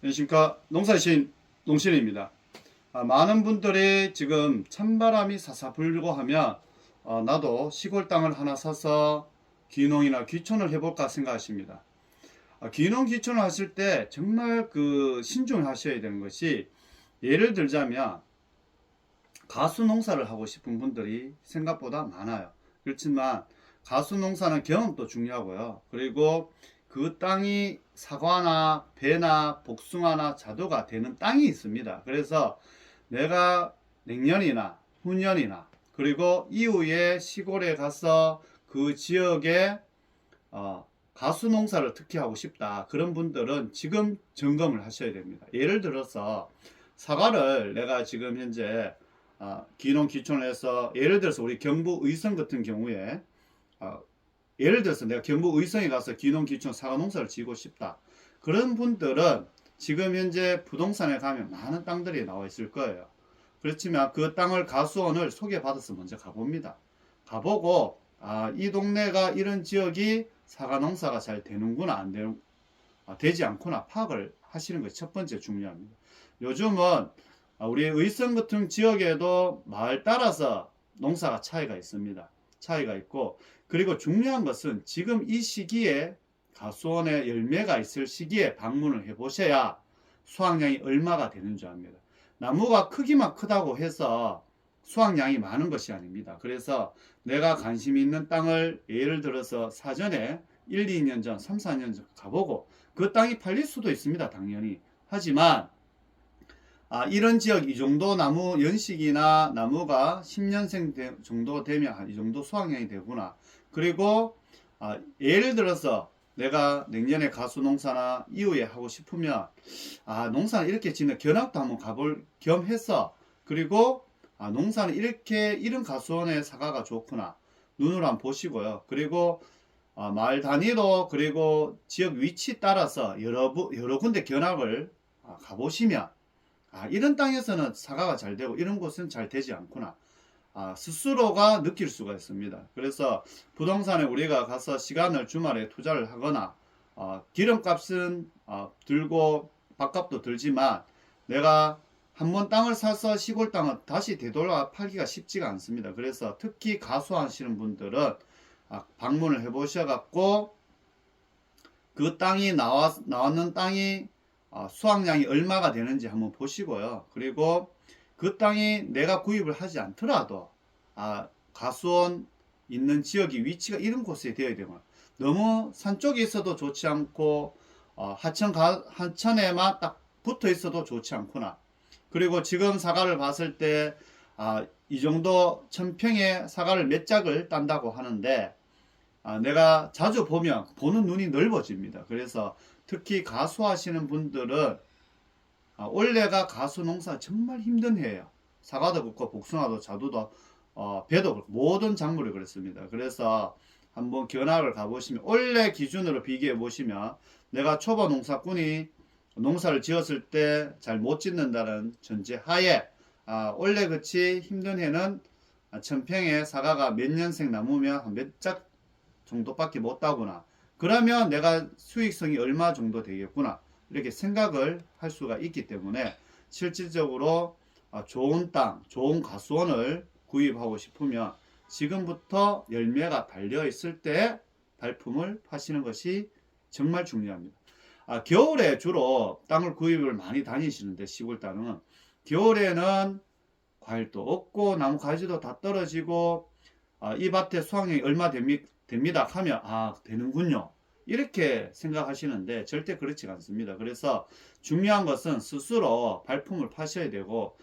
안녕하십니까. 농사신 농신입니다. 많은 분들이 지금 찬바람이 사사 불고 하면 나도 시골 땅을 하나 사서 귀농이나 귀촌을 해볼까 생각하십니다. 귀농 귀촌을 하실 때 정말 신중을 하셔야 되는 것이, 예를 들자면 가수 농사를 하고 싶은 분들이 생각보다 많아요. 그렇지만 가수 농사는 경험도 중요하고요. 그리고 그 땅이 사과나 배나 복숭아나 자두가 되는 땅이 있습니다. 그래서 내가 내년이나 후년이나 그리고 이후에 시골에 가서 그 지역에 가수 농사를 특히 하고 싶다, 그런 분들은 지금 점검을 하셔야 됩니다. 예를 들어서 사과를 내가 지금 현재 귀농 귀촌을 해서, 예를 들어서 우리 경북 의성 같은 경우에 예를 들어서 내가 경북 의성에 가서 귀농 귀촌 사과 농사를 지고 싶다, 그런 분들은 지금 현재 부동산에 가면 많은 땅들이 나와 있을 거예요. 그렇지만 그 땅을 가수원을 소개받아서 먼저 가봅니다. 가보고 이 동네가 이런 지역이 사과 농사가 잘 되는구나 안 되는, 되지 않구나 파악을 하시는 것이 첫 번째 중요합니다. 요즘은 우리 의성 같은 지역에도 마을 따라서 농사가 차이가 있습니다. 차이가 있고, 그리고 중요한 것은 지금 이 시기에 가수원에 열매가 있을 시기에 방문을 해 보셔야 수확량이 얼마가 되는 줄 압니다. 나무가 크기만 크다고 해서 수확량이 많은 것이 아닙니다. 그래서 내가 관심 있는 땅을 예를 들어서 사전에 1, 2년 전, 3, 4년 전 가보고, 그 땅이 팔릴 수도 있습니다. 당연히. 하지만 이런 지역 이 정도 나무 연식이나 나무가 10년생 정도 되면 이 정도 수확량이 되구나. 그리고 예를 들어서 내가 내년에 가수 농사나 이후에 하고 싶으면 농사는 이렇게 짓는 견학도 한번 가볼 겸 해서, 그리고 농사는 이렇게 이런 가수원의 사과가 좋구나 눈으로 한번 보시고요. 그리고 마을 단위로 그리고 지역 위치 따라서 여러 군데 견학을 가보시면 이런 땅에서는 사과가 잘 되고 이런 곳은 잘 되지 않구나 스스로가 느낄 수가 있습니다. 그래서 부동산에 우리가 가서 시간을 주말에 투자를 하거나 기름값은 들고 밥값도 들지만, 내가 한번 땅을 사서 시골 땅은 다시 되돌아 팔기가 쉽지가 않습니다. 그래서 특히 가수하시는 분들은 방문을 해 보셔갖고 그 땅이 나왔는 땅이 수확량이 얼마가 되는지 한번 보시고요. 그리고 그 땅이 내가 구입을 하지 않더라도 가수원 있는 지역이 위치가 이런 곳에 되어야 되고, 너무 산 쪽에 있어도 좋지 않고 하천에만 딱 붙어 있어도 좋지 않구나. 그리고 지금 사과를 봤을 때 이 정도 1000평의 사과를 몇 짝을 딴다고 하는데, 내가 자주 보는 눈이 넓어집니다. 그래서 특히 가수하시는 분들은 올해가 가수 농사 정말 힘든 해예요. 사과도 그렇고 복숭아도 자두도 배도 그렇고 모든 작물이 그렇습니다. 그래서 한번 견학을 가보시면, 올해 기준으로 비교해 보시면 내가 초보 농사꾼이 농사를 지었을 때 잘 못 짓는다는 전제 하에 올해 그치 힘든 해는 1000평의 사과가 몇 년생 나무면 한 몇 짝 정도밖에 못 따구나. 그러면 내가 수익성이 얼마 정도 되겠구나. 이렇게 생각을 할 수가 있기 때문에 실질적으로 좋은 땅, 좋은 가수원을 구입하고 싶으면 지금부터 열매가 달려 있을 때 발품을 파시는 것이 정말 중요합니다. 겨울에 주로 땅을 구입을 많이 다니시는데, 시골 땅은 겨울에는 과일도 없고 나무 가지도 다 떨어지고 이 밭에 수확량이 얼마 됩니다 하면 되는군요, 이렇게 생각하시는데 절대 그렇지 않습니다. 그래서 중요한 것은 스스로 발품을 파셔야 되고,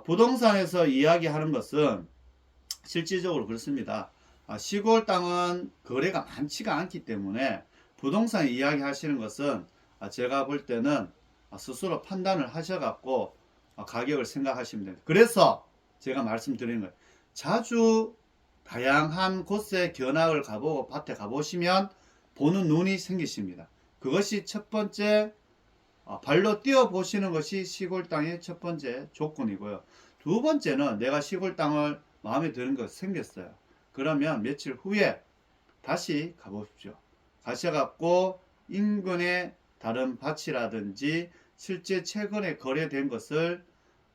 부동산에서 이야기하는 것은 실질적으로 그렇습니다. 시골 땅은 거래가 많지가 않기 때문에 부동산 이야기 하시는 것은 제가 볼 때는 스스로 판단을 하셔갖고 가격을 생각하시면 됩니다. 그래서 제가 말씀드리는 거예요. 자주 다양한 곳에 견학을 가보고 밭에 가보시면 보는 눈이 생기십니다. 그것이 첫 번째, 발로 뛰어보시는 것이 시골 땅의 첫 번째 조건이고요. 두 번째는 내가 시골 땅을 마음에 드는 것 생겼어요. 그러면 며칠 후에 다시 가보십시오. 가셔갖고 인근의 다른 밭이라든지 실제 최근에 거래된 것을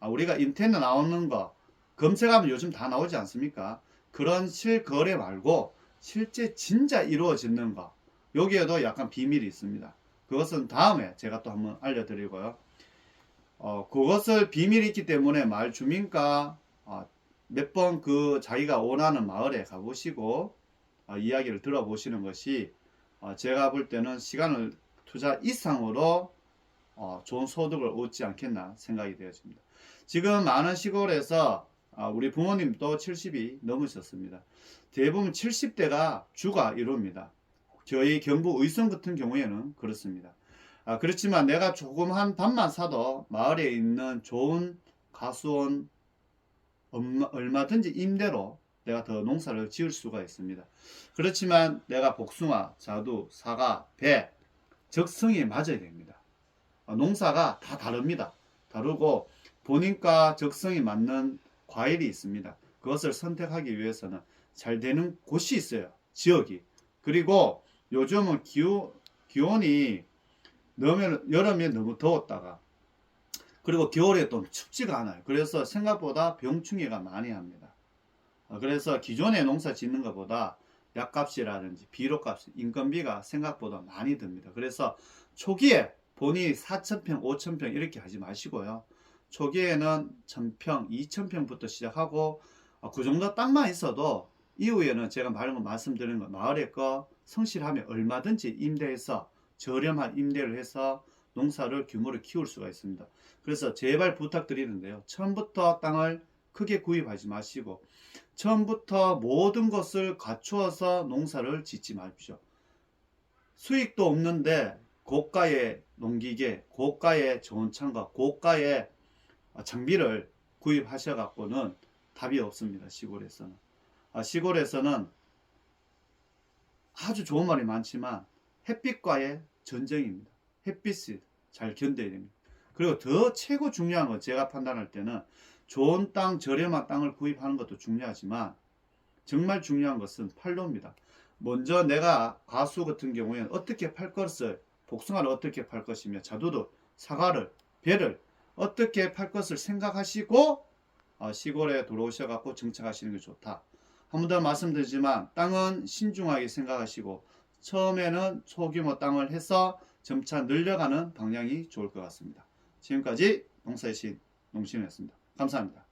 우리가 인터넷에 나오는 거 검색하면 요즘 다 나오지 않습니까? 그런 실거래 말고 실제 진짜 이루어지는 거, 여기에도 약간 비밀이 있습니다. 그것은 다음에 제가 또 한번 알려드리고요. 그것을 비밀이 있기 때문에 마을 주민과 몇 번 그 자기가 원하는 마을에 가보시고 이야기를 들어보시는 것이 제가 볼 때는 시간을 투자 이상으로 좋은 소득을 얻지 않겠나 생각이 되어집니다. 지금 많은 시골에서 우리 부모님도 70이 넘으셨습니다. 대부분 70대가 주가 이룹니다. 저희 경북 의성 같은 경우에는 그렇습니다. 그렇지만 내가 조금 한 밭만 사도 마을에 있는 좋은 가수원 얼마든지 임대로 내가 더 농사를 지을 수가 있습니다. 그렇지만 내가 복숭아, 자두, 사과, 배 적성에 맞아야 됩니다. 농사가 다 다릅니다. 다르고 본인과 적성이 맞는 과일이 있습니다. 그것을 선택하기 위해서는 잘 되는 곳이 있어요. 지역이. 그리고 요즘은 기온이 여름에 너무 더웠다가 그리고 겨울에 또 춥지가 않아요. 그래서 생각보다 병충해가 많이 합니다. 그래서 기존에 농사 짓는 것보다 약값이라든지 비료값, 인건비가 생각보다 많이 듭니다. 그래서 초기에 본인이 4,000평, 5,000평 이렇게 하지 마시고요. 초기에는 1,000평, 2,000평부터 시작하고 그 정도 땅만 있어도 이후에는 제가 말씀드린 거 마을에 거 성실하면 얼마든지 임대해서 저렴한 임대를 해서 농사를 규모를 키울 수가 있습니다. 그래서 제발 부탁드리는데요. 처음부터 땅을 크게 구입하지 마시고 처음부터 모든 것을 갖추어서 농사를 짓지 마십시오. 수익도 없는데 고가의 농기계, 고가의 좋은 창과 고가의 장비를 구입하셔 갖고는 답이 없습니다. 시골에서는. 시골에서는 아주 좋은 말이 많지만 햇빛과의 전쟁입니다. 햇빛이 잘 견뎌야 됩니다. 그리고 더 최고 중요한 건 제가 판단할 때는 좋은 땅, 저렴한 땅을 구입하는 것도 중요하지만 정말 중요한 것은 판로입니다. 먼저 내가 가수 같은 경우에는 어떻게 팔 것을, 복숭아를 어떻게 팔 것이며 자두도, 사과를, 배를 어떻게 팔 것을 생각하시고 시골에 들어오셔갖고 정착하시는 게 좋다. 한 번 더 말씀드리지만 땅은 신중하게 생각하시고 처음에는 소규모 땅을 해서 점차 늘려가는 방향이 좋을 것 같습니다. 지금까지 농사의 신 농심이었습니다. 감사합니다.